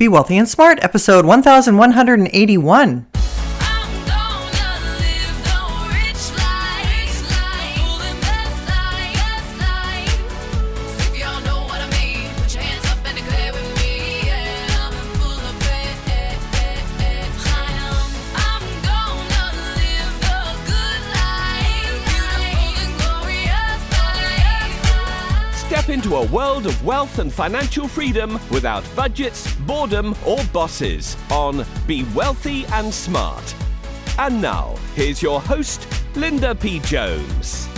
Be Wealthy and Smart, episode 1181. Step into a world of wealth and financial freedom without budgets, boredom, or bosses on Be Wealthy and Smart. And now, here's your host, Linda P. Jones.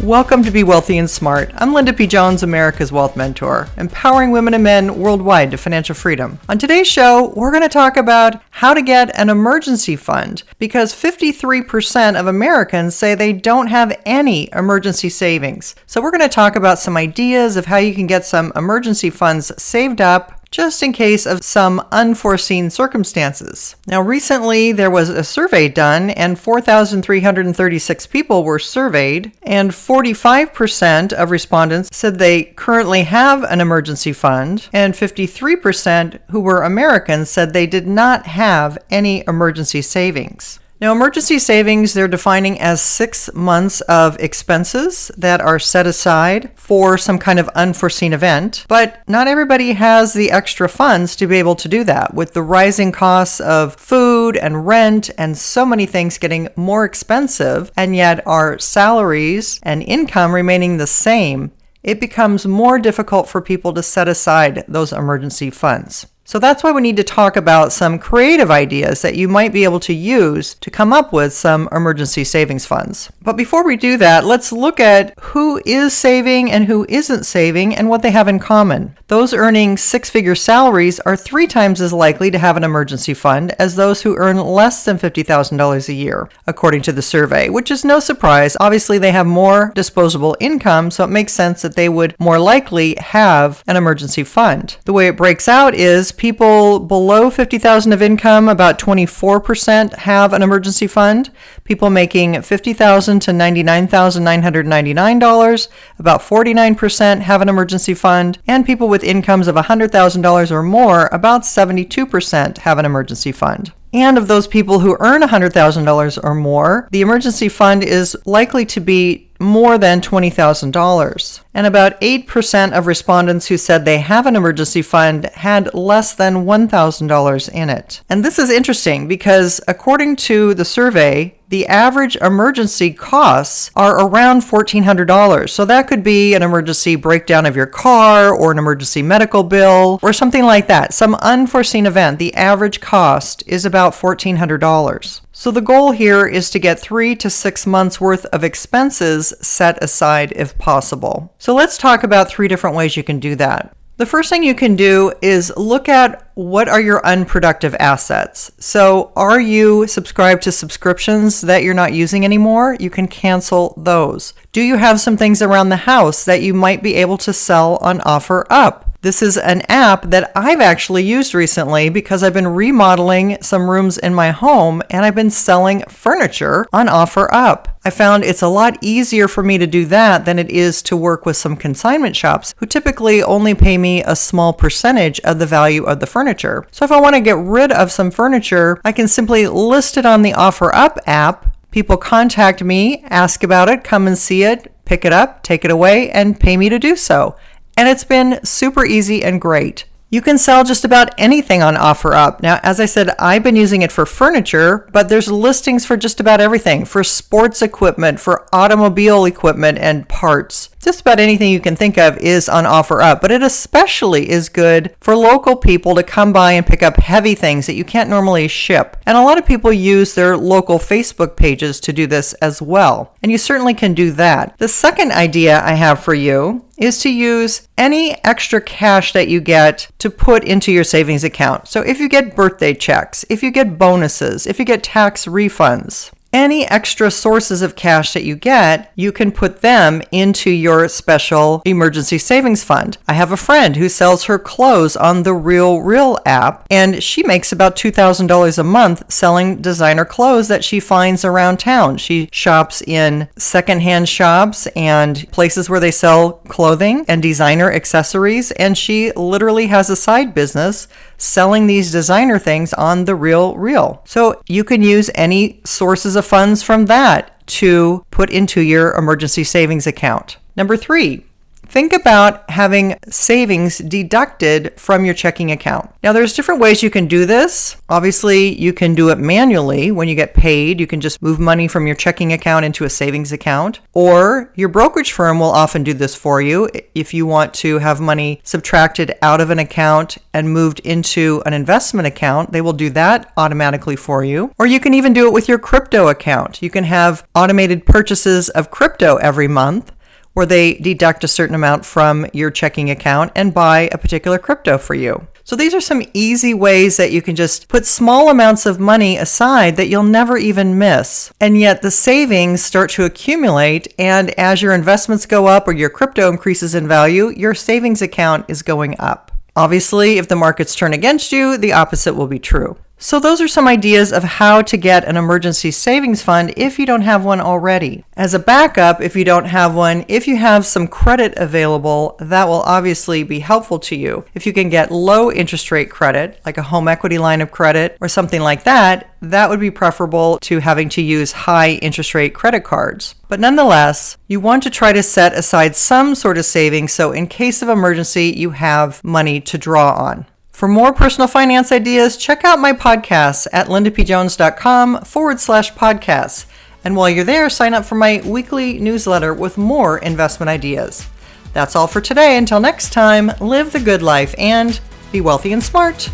Welcome to Be Wealthy and Smart. I'm Linda P. Jones, America's Wealth Mentor, empowering women and men worldwide to financial freedom. On today's show, we're going to talk about how to get an emergency fund because 53% of Americans say they don't have any emergency savings. So we're going to talk about some ideas of how you can get some emergency funds saved up just in case of some unforeseen circumstances. Now, recently there was a survey done and 4,336 people were surveyed, and 45% of respondents said they currently have an emergency fund, and 53% who were Americans said they did not have any emergency savings. Now, emergency savings, they're defining as 6 months of expenses that are set aside for some kind of unforeseen event, but not everybody has the extra funds to be able to do that. With the rising costs of food and rent and so many things getting more expensive, and yet our salaries and income remaining the same, it becomes more difficult for people to set aside those emergency funds. So that's why we need to talk about some creative ideas that you might be able to use to come up with some emergency savings funds. But before we do that, let's look at who is saving and who isn't saving and what they have in common. Those earning six-figure salaries are 3 times as likely to have an emergency fund as those who earn less than $50,000 a year, according to the survey, which is no surprise. Obviously, they have more disposable income, so it makes sense that they would more likely have an emergency fund. The way it breaks out is people below $50,000 of income, about 24% have an emergency fund. People making $50,000 to $99,999, about 49% have an emergency fund. And people with incomes of $100,000 or more, about 72% have an emergency fund. And of those people who earn $100,000 or more, the emergency fund is likely to be more than $20,000. And about 8% of respondents who said they have an emergency fund had less than $1,000 in it. And this is interesting because according to the survey, the average emergency costs are around $1,400. So that could be an emergency breakdown of your car or an emergency medical bill or something like that. Some unforeseen event. The average cost is about $1,400. So the goal here is to get 3 to 6 months worth of expenses set aside if possible. So let's talk about 3 different ways you can do that. The first thing you can do is look at what are your unproductive assets. So are you subscribed to subscriptions that you're not using anymore? You can cancel those. Do you have some things around the house that you might be able to sell on OfferUp? This is an app that I've actually used recently because I've been remodeling some rooms in my home and I've been selling furniture on OfferUp. I found it's a lot easier for me to do that than it is to work with some consignment shops who typically only pay me a small percentage of the value of the furniture. So if I want to get rid of some furniture, I can simply list it on the OfferUp app. People contact me, ask about it, come and see it, pick it up, take it away, and pay me to do so. And it's been super easy and great. You can sell just about anything on OfferUp. Now, as I said, I've been using it for furniture, but there's listings for just about everything, for sports equipment, for automobile equipment and parts. Just about anything you can think of is on OfferUp, but it especially is good for local people to come by and pick up heavy things that you can't normally ship. And a lot of people use their local Facebook pages to do this as well. And you certainly can do that. The second idea I have for you is to use any extra cash that you get to put into your savings account. So if you get birthday checks, if you get bonuses, if you get tax refunds, any extra sources of cash that you get, you can put them into your special emergency savings fund. I have a friend who sells her clothes on the Real app, and she makes about $2,000 a month selling designer clothes that she finds around town. She shops in secondhand shops and places where they sell clothing and designer accessories, and she literally has a side business selling these designer things on the real. So you can use any sources of funds from that to put into your emergency savings account. Number 3, think about having savings deducted from your checking account. Now, there's different ways you can do this. Obviously, you can do it manually. When you get paid, you can just move money from your checking account into a savings account. Or your brokerage firm will often do this for you. If you want to have money subtracted out of an account and moved into an investment account, they will do that automatically for you. Or you can even do it with your crypto account. You can have automated purchases of crypto every month, where they deduct a certain amount from your checking account and buy a particular crypto for you. So these are some easy ways that you can just put small amounts of money aside that you'll never even miss. And yet the savings start to accumulate, and as your investments go up or your crypto increases in value, your savings account is going up. Obviously, if the markets turn against you, the opposite will be true. So those are some ideas of how to get an emergency savings fund if you don't have one already. As a backup, if you don't have one, if you have some credit available, that will obviously be helpful to you. If you can get low interest rate credit, like a home equity line of credit or something like that, that would be preferable to having to use high interest rate credit cards. But nonetheless, you want to try to set aside some sort of savings so in case of emergency, you have money to draw on. For more personal finance ideas, check out my podcasts at lindapjones.com/podcasts. And while you're there, sign up for my weekly newsletter with more investment ideas. That's all for today. Until next time, live the good life and be wealthy and smart.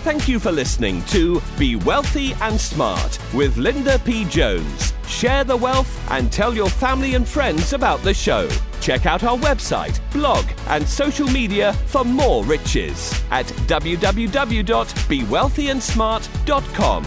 Thank you for listening to Be Wealthy and Smart with Linda P. Jones. Share the wealth and tell your family and friends about the show. Check out our website, blog, and social media for more riches at www.bewealthyandsmart.com.